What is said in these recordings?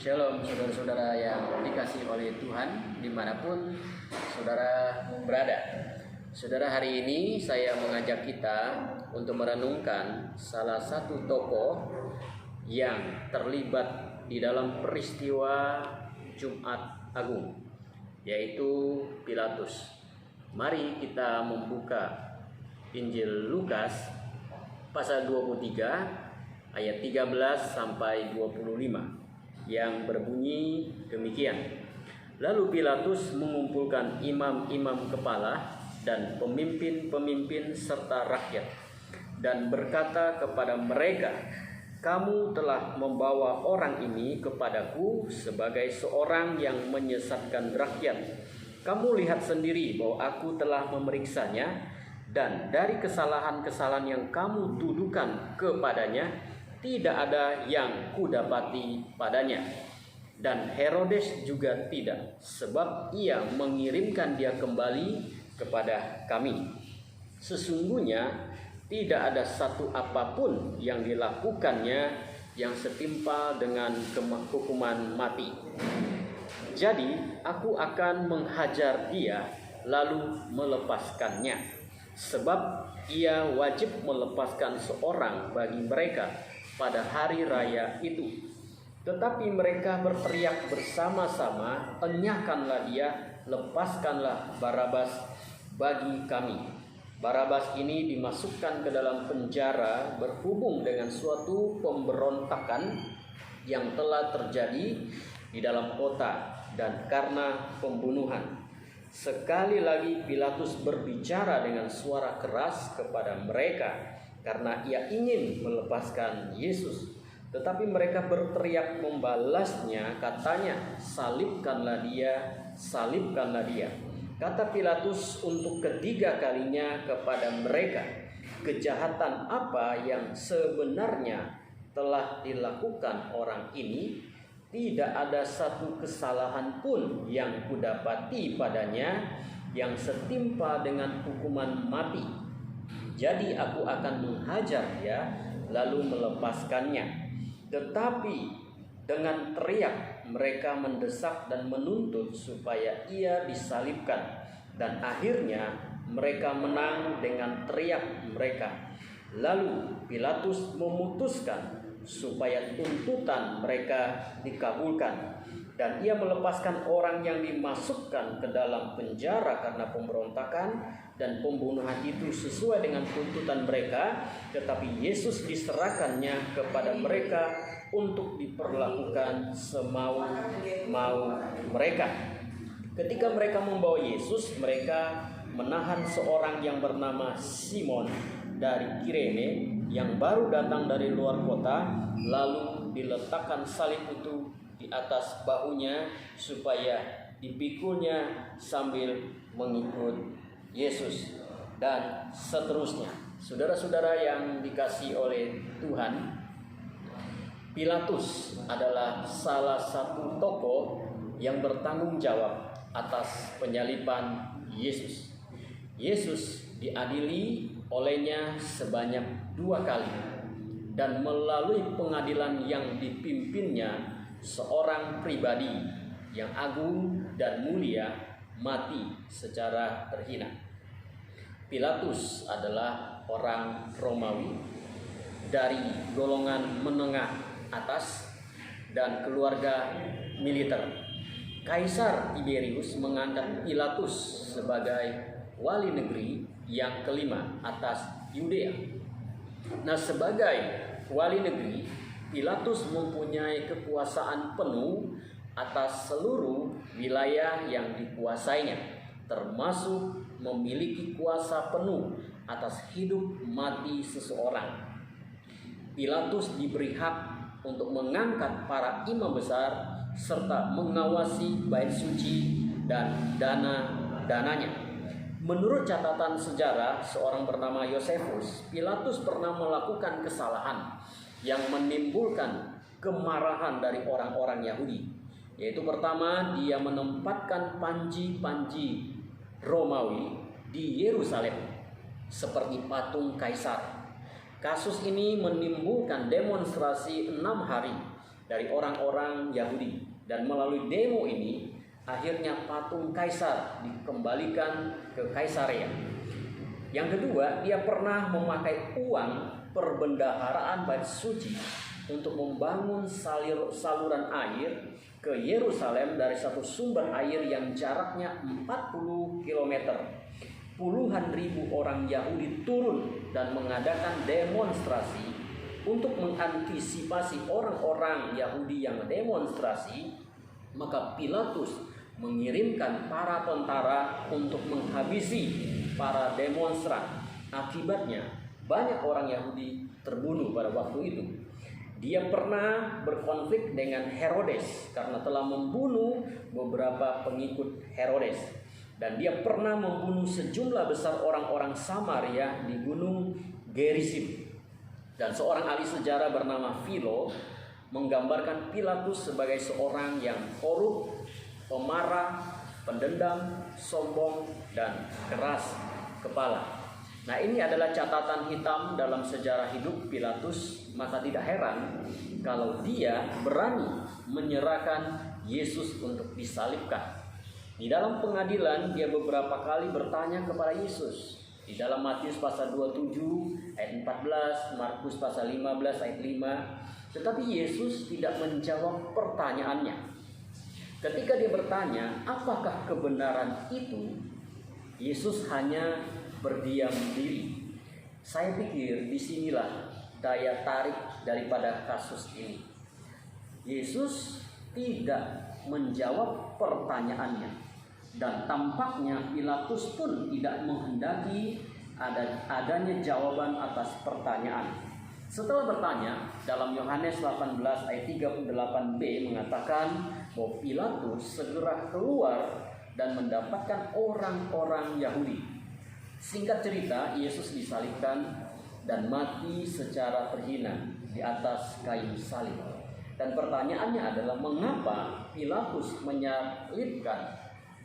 Shalom saudara-saudara yang dikasihi oleh Tuhan dimanapun saudara berada. Saudara, hari ini saya mengajak kita untuk merenungkan salah satu tokoh yang terlibat di dalam peristiwa Jumat Agung, yaitu Pilatus. Mari kita membuka Injil Lukas pasal 23 ayat 13 sampai 25 yang berbunyi demikian. Lalu Pilatus mengumpulkan imam-imam kepala dan pemimpin-pemimpin serta rakyat dan berkata kepada mereka, "Kamu telah membawa orang ini kepadaku sebagai seorang yang menyesatkan rakyat. Kamu lihat sendiri bahwa aku telah memeriksanya, dan dari kesalahan-kesalahan yang kamu tuduhkan kepadanya tidak ada yang kudapati padanya. Dan Herodes juga tidak, sebab ia mengirimkan dia kembali kepada kami. Sesungguhnya tidak ada satu apapun yang dilakukannya yang setimpal dengan hukuman mati. Jadi aku akan menghajar dia lalu melepaskannya, sebab ia wajib melepaskan seorang bagi mereka pada hari raya itu." Tetapi mereka berteriak bersama-sama, "Enyahkanlah dia, lepaskanlah Barabas bagi kami." Barabas ini dimasukkan ke dalam penjara berhubung dengan suatu pemberontakan yang telah terjadi di dalam kota dan karena pembunuhan. Sekali lagi Pilatus berbicara dengan suara keras kepada mereka karena ia ingin melepaskan Yesus. Tetapi mereka berteriak membalasnya, katanya, "Salibkanlah dia, salibkanlah dia." Kata Pilatus untuk ketiga kalinya kepada mereka, "Kejahatan apa yang sebenarnya telah dilakukan orang ini? Tidak ada satu kesalahan pun yang kudapati padanya yang setimpa dengan hukuman mati. Jadi aku akan menghajar dia lalu melepaskannya." Tetapi dengan teriak mereka mendesak dan menuntut supaya ia disalibkan. Dan akhirnya mereka menang dengan teriak mereka. Lalu Pilatus memutuskan supaya tuntutan mereka dikabulkan, dan ia melepaskan orang yang dimasukkan ke dalam penjara karena pemberontakan dan pembunuhan itu sesuai dengan tuntutan mereka. Tetapi Yesus diserahkannya kepada mereka untuk diperlakukan semau-mau mereka. Ketika mereka membawa Yesus, mereka menahan seorang yang bernama Simon dari Kirene yang baru datang dari luar kota, lalu diletakkan salib itu di atas bahunya supaya dipikulnya sambil mengikut Yesus, dan seterusnya. Saudara-saudara yang dikasihi oleh Tuhan, Pilatus adalah salah satu tokoh yang bertanggung jawab atas penyaliban Yesus. Yesus diadili olehnya sebanyak 2 kali, dan melalui pengadilan yang dipimpinnya seorang pribadi yang agung dan mulia mati secara terhina. Pilatus adalah orang Romawi dari golongan menengah atas dan keluarga militer. Kaisar Tiberius mengangkat Pilatus sebagai wali negeri yang kelima atas Yudea. Nah, sebagai wali negeri, Pilatus mempunyai kekuasaan penuh atas seluruh wilayah yang dikuasainya, termasuk memiliki kuasa penuh atas hidup mati seseorang. Pilatus diberi hak untuk mengangkat para imam besar serta mengawasi bait suci dan dananya. Menurut catatan sejarah seorang bernama Yosefus, Pilatus pernah melakukan kesalahan yang menimbulkan kemarahan dari orang-orang Yahudi. Yaitu pertama, dia menempatkan panji-panji Romawi di Yerusalem seperti patung kaisar. Kasus ini menimbulkan demonstrasi 6 hari dari orang-orang Yahudi. Dan melalui demo ini akhirnya patung Kaisar dikembalikan ke Kaisaria. Yang kedua, dia pernah memakai uang perbendaharaan bait suci untuk membangun saluran air ke Yerusalem dari satu sumber air yang jaraknya 40 km. Puluhan ribu orang Yahudi turun dan mengadakan demonstrasi untuk mengantisipasi orang-orang Yahudi yang demonstrasi. Maka Pilatus mengirimkan para tentara untuk menghabisi para demonstran. Akibatnya banyak orang Yahudi terbunuh pada waktu itu. Dia pernah berkonflik dengan Herodes karena telah membunuh beberapa pengikut Herodes. Dan dia pernah membunuh sejumlah besar orang-orang Samaria di Gunung Gerizim. Dan seorang ahli sejarah bernama Philo menggambarkan Pilatus sebagai seorang yang korup, pemarah, pendendam, sombong, dan keras kepala. Nah, ini adalah catatan hitam dalam sejarah hidup Pilatus. Maka tidak heran kalau dia berani menyerahkan Yesus untuk disalibkan. Di dalam pengadilan dia beberapa kali bertanya kepada Yesus. Di dalam Matius pasal 27 ayat 14, Markus pasal 15 ayat 5. Tetapi Yesus tidak menjawab pertanyaannya. Ketika dia bertanya, apakah kebenaran itu? Yesus hanya berdiam diri. Saya pikir disinilah daya tarik daripada kasus ini. Yesus tidak menjawab pertanyaannya, dan tampaknya Pilatus pun tidak menghendaki adanya jawaban atas pertanyaan. Setelah bertanya, dalam Yohanes 18 ayat 38b mengatakan bahwa Pilatus segera keluar dan mendapatkan orang-orang Yahudi. Singkat cerita, Yesus disalibkan dan mati secara terhina di atas kayu salib. Dan pertanyaannya adalah, mengapa Pilatus menyalibkan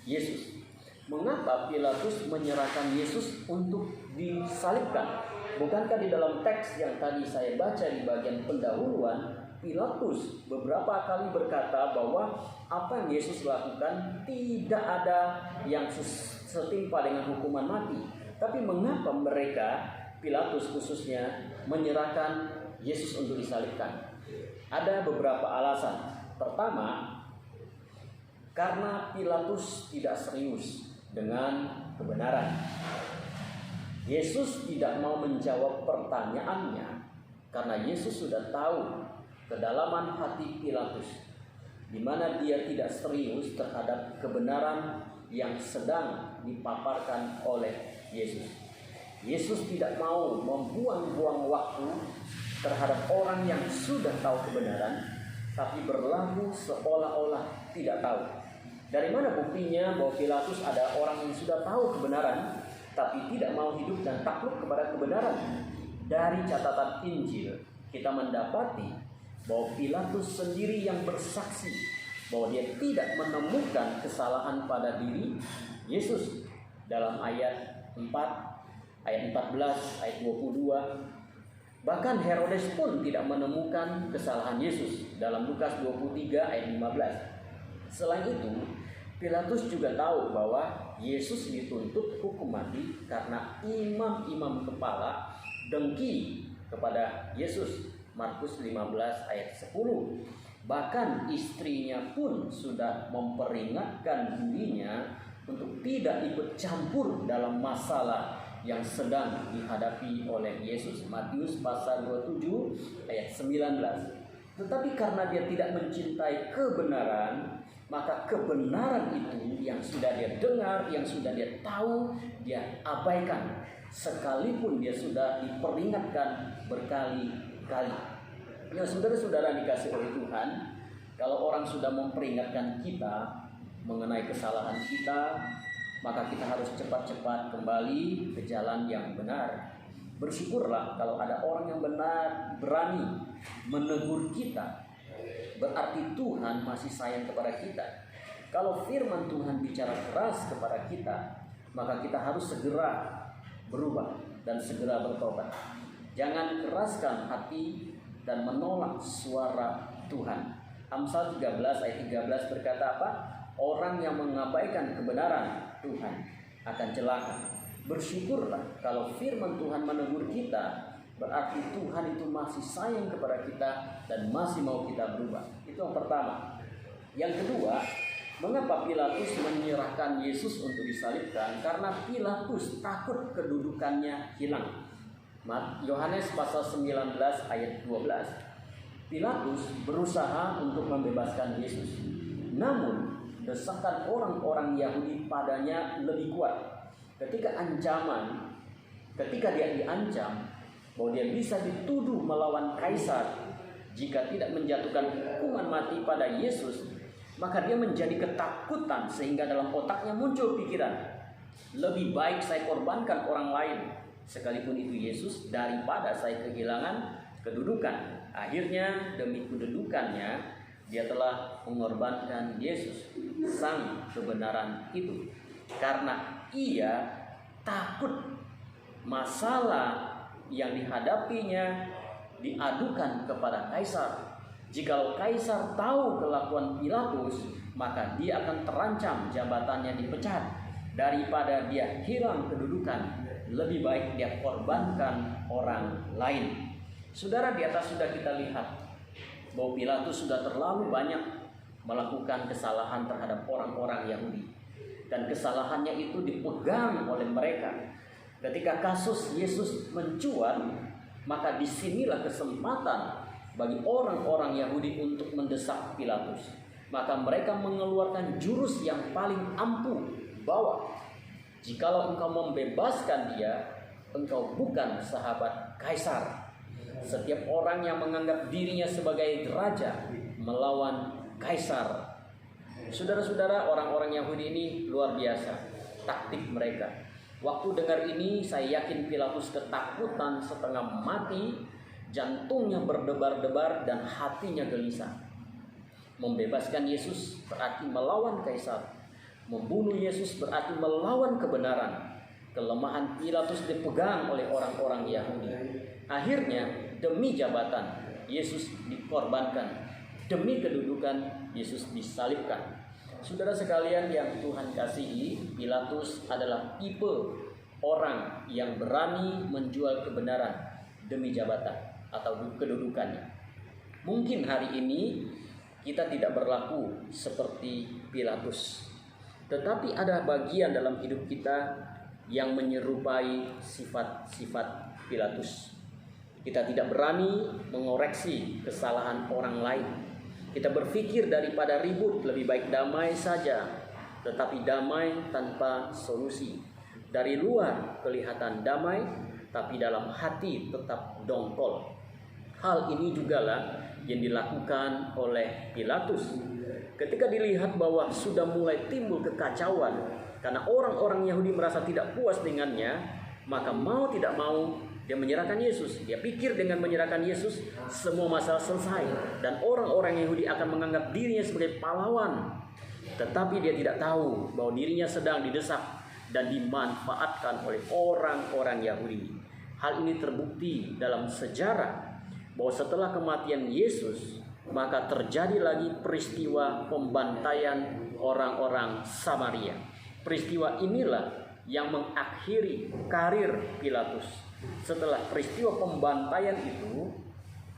Yesus? Mengapa Pilatus menyerahkan Yesus untuk disalibkan? Bukankah di dalam teks yang tadi saya baca di bagian pendahuluan, Pilatus beberapa kali berkata bahwa apa yang Yesus lakukan tidak ada yang setimpa dengan hukuman mati. Tapi mengapa mereka, Pilatus khususnya, menyerahkan Yesus untuk disalibkan? Ada beberapa alasan. Pertama, karena Pilatus tidak serius dengan kebenaran. Yesus tidak mau menjawab pertanyaannya karena Yesus sudah tahu kedalaman hati Pilatus, di mana dia tidak serius terhadap kebenaran yang sedang dipaparkan oleh Yesus. Yesus tidak mau membuang-buang waktu terhadap orang yang sudah tahu kebenaran, tapi berlaku seolah-olah tidak tahu. Dari mana buktinya bahwa Pilatus ada orang yang sudah tahu kebenaran, tapi tidak mau hidup dan takluk kepada kebenaran? Dari catatan Injil, kita mendapati bahwa Pilatus sendiri yang bersaksi bahwa dia tidak menemukan kesalahan pada diri Yesus. Dalam ayat 4, ayat 14, ayat 22. Bahkan Herodes pun tidak menemukan kesalahan Yesus dalam Lukas 23 ayat 15. Selain itu, Pilatus juga tahu bahwa Yesus dituntut hukum mati karena imam-imam kepala dengki kepada Yesus. Markus 15 ayat 10. Bahkan istrinya pun sudah memperingatkan dirinya untuk tidak ikut campur dalam masalah yang sedang dihadapi oleh Yesus. Matius pasal 27 ayat 19. Tetapi karena dia tidak mencintai kebenaran, maka kebenaran itu yang sudah dia dengar, yang sudah dia tahu, dia abaikan. Sekalipun dia sudah diperingatkan berkali-kali. Ya, saudara-saudara dikasih oleh Tuhan, kalau orang sudah memperingatkan kita mengenai kesalahan kita, maka kita harus cepat-cepat kembali ke jalan yang benar. Bersyukurlah kalau ada orang yang benar berani menegur kita. Berarti Tuhan masih sayang kepada kita. Kalau firman Tuhan bicara keras kepada kita, maka kita harus segera berubah dan segera bertobat. Jangan keraskan hati dan menolak suara Tuhan. Amsal 13 ayat 13 berkata apa? Orang yang mengabaikan kebenaran Tuhan akan celaka. Bersyukurlah kalau firman Tuhan menegur kita, berarti Tuhan itu masih sayang kepada kita dan masih mau kita berubah. Itu yang pertama. Yang kedua, mengapa Pilatus menyerahkan Yesus untuk disalibkan? Karena Pilatus takut kedudukannya hilang. Yohanes pasal 19 ayat 12. Pilatus berusaha untuk membebaskan Yesus. Namun, desakan orang-orang Yahudi padanya lebih kuat. Ketika dia diancam bahwa dia bisa dituduh melawan kaisar jika tidak menjatuhkan hukuman mati pada Yesus, maka dia menjadi ketakutan sehingga dalam otaknya muncul pikiran, lebih baik saya korbankan orang lain sekalipun itu Yesus daripada saya kehilangan kedudukan. Akhirnya demi kedudukannya dia telah mengorbankan Yesus, sang kebenaran itu, karena ia takut masalah yang dihadapinya diadukan kepada kaisar. Jikalau kaisar tahu kelakuan Pilatus, maka dia akan terancam jabatannya dipecat. Daripada dia hilang kedudukan, lebih baik dia korbankan orang lain. Saudara, di atas sudah kita lihat bahwa Pilatus sudah terlalu banyak melakukan kesalahan terhadap orang-orang Yahudi, dan kesalahannya itu dipegang oleh mereka. Ketika kasus Yesus mencuat, maka disinilah kesempatan bagi orang-orang Yahudi untuk mendesak Pilatus. Maka mereka mengeluarkan jurus yang paling ampuh, bahwa jikalau engkau membebaskan dia, engkau bukan sahabat kaisar. Setiap orang yang menganggap dirinya sebagai raja melawan kaisar. Saudara-saudara, orang-orang Yahudi ini luar biasa taktik mereka. Waktu dengar ini, saya yakin Pilatus ketakutan setengah mati, jantungnya berdebar-debar dan hatinya gelisah. Membebaskan Yesus berarti melawan kaisar. Membunuh Yesus berarti melawan kebenaran. Kelemahan Pilatus dipegang oleh orang-orang Yahudi. Akhirnya demi jabatan Yesus dikorbankan, demi kedudukan Yesus disalibkan. Saudara sekalian yang Tuhan kasihi, Pilatus adalah tipe orang yang berani menjual kebenaran demi jabatan atau kedudukannya. Mungkin hari ini kita tidak berlaku seperti Pilatus, tetapi ada bagian dalam hidup kita yang menyerupai sifat-sifat Pilatus. Kita tidak berani mengoreksi kesalahan orang lain. Kita berpikir daripada ribut, lebih baik damai saja. Tetapi damai tanpa solusi. Dari luar kelihatan damai, tapi dalam hati tetap dongkol. Hal ini jugalah yang dilakukan oleh Pilatus. Ketika dilihat bahwa sudah mulai timbul kekacauan, karena orang-orang Yahudi merasa tidak puas dengannya, maka mau tidak mau dia menyerahkan Yesus. Dia pikir dengan menyerahkan Yesus semua masalah selesai, dan orang-orang Yahudi akan menganggap dirinya sebagai pahlawan. Tetapi dia tidak tahu bahwa dirinya sedang didesak dan dimanfaatkan oleh orang-orang Yahudi. Hal ini terbukti dalam sejarah bahwa setelah kematian Yesus, maka terjadi lagi peristiwa pembantaian orang-orang Samaria. Peristiwa inilah yang mengakhiri karir Pilatus. Setelah peristiwa pembantaian itu,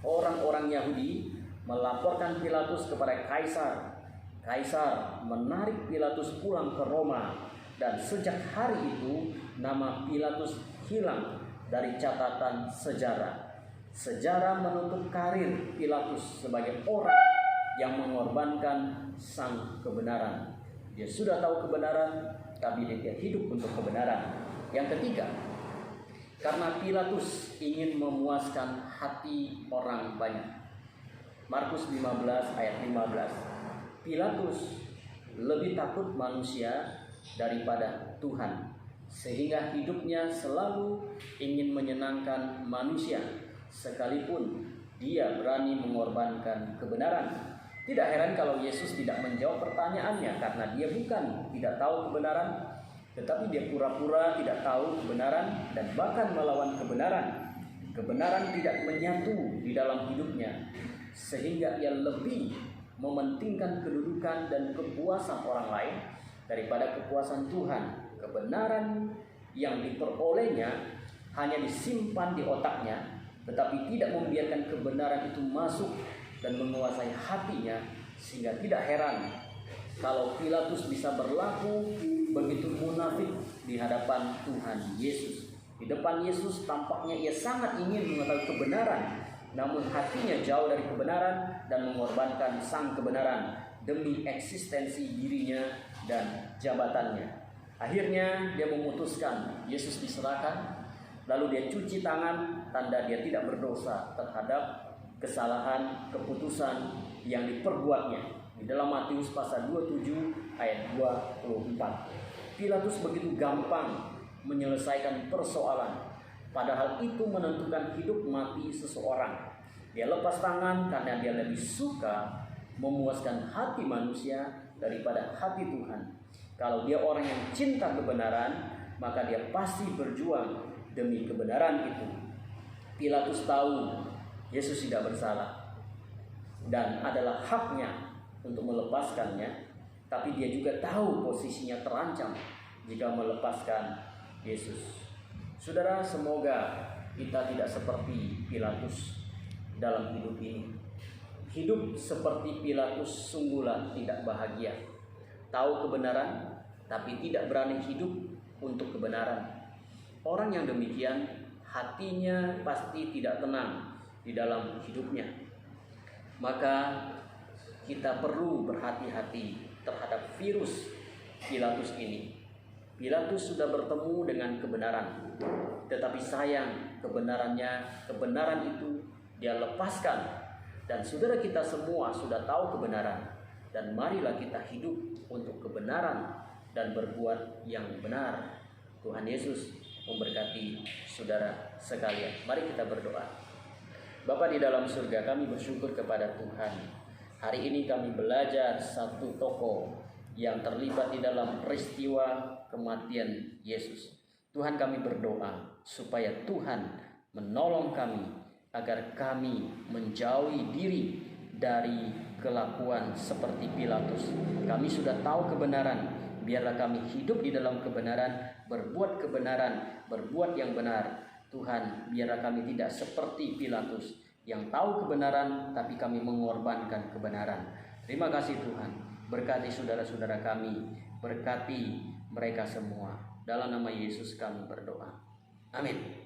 orang-orang Yahudi melaporkan Pilatus kepada kaisar. Kaisar menarik Pilatus pulang ke Roma, dan sejak hari itu nama Pilatus hilang dari catatan sejarah. Sejarah menutup karir Pilatus sebagai orang yang mengorbankan sang kebenaran. Dia sudah tahu kebenaran, tapi dia hidup untuk kebenaran. Yang ketiga, karena Pilatus ingin memuaskan hati orang banyak. Markus 15 ayat 15. Pilatus lebih takut manusia daripada Tuhan, sehingga hidupnya selalu ingin menyenangkan manusia, sekalipun dia berani mengorbankan kebenaran. Tidak heran kalau Yesus tidak menjawab pertanyaannya, karena dia bukan tidak tahu kebenaran, tetapi dia pura-pura tidak tahu kebenaran dan bahkan melawan kebenaran. Kebenaran tidak menyatu di dalam hidupnya. sehingga ia lebih mementingkan kedudukan dan kepuasan orang lain daripada kepuasan Tuhan. Kebenaran yang diperolehnya hanya disimpan di otaknya, tetapi tidak membiarkan kebenaran itu masuk dan menguasai hatinya, sehingga tidak heran kalau Pilatus bisa berlaku begitu munafik di hadapan Tuhan Yesus. Di depan Yesus tampaknya ia sangat ingin mengetahui kebenaran, namun hatinya jauh dari kebenaran dan mengorbankan sang kebenaran demi eksistensi dirinya dan jabatannya. Akhirnya dia memutuskan Yesus diserahkan, lalu dia cuci tangan, tanda dia tidak berdosa terhadap kesalahan keputusan yang diperbuatnya. Di dalam Matius pasal 27 ayat 24. Pilatus begitu gampang menyelesaikan persoalan, padahal itu menentukan hidup mati seseorang. Dia lepas tangan karena dia lebih suka memuaskan hati manusia daripada hati Tuhan. Kalau dia orang yang cinta kebenaran, maka dia pasti berjuang demi kebenaran itu. Pilatus tahu Yesus tidak bersalah dan adalah haknya untuk melepaskannya, tapi dia juga tahu posisinya terancam jika melepaskan Yesus. Saudara, semoga kita tidak seperti Pilatus dalam hidup ini. Hidup seperti Pilatus sungguhlah tidak bahagia. Tahu kebenaran, tapi tidak berani hidup untuk kebenaran. Orang yang demikian, hatinya pasti tidak tenang di dalam hidupnya. Maka kita perlu berhati-hati terhadap virus Pilatus ini. Pilatus sudah bertemu dengan kebenaran, tetapi sayang kebenaran itu dia lepaskan. Dan saudara, kita semua sudah tahu kebenaran, dan marilah kita hidup untuk kebenaran dan berbuat yang benar. Tuhan Yesus memberkati saudara sekalian. Mari kita berdoa. Bapa di dalam surga, kami bersyukur kepada Tuhan. Hari ini kami belajar satu tokoh yang terlibat di dalam peristiwa kematian Yesus. Tuhan, kami berdoa supaya Tuhan menolong kami agar kami menjauhi diri dari kelakuan seperti Pilatus. Kami sudah tahu kebenaran, biarlah kami hidup di dalam kebenaran, berbuat kebenaran, berbuat yang benar. Tuhan, biarlah kami tidak seperti Pilatus yang tahu kebenaran tapi kami mengorbankan kebenaran. Terima kasih Tuhan. Berkati saudara-saudara kami, berkati mereka semua. Dalam nama Yesus kami berdoa. Amin.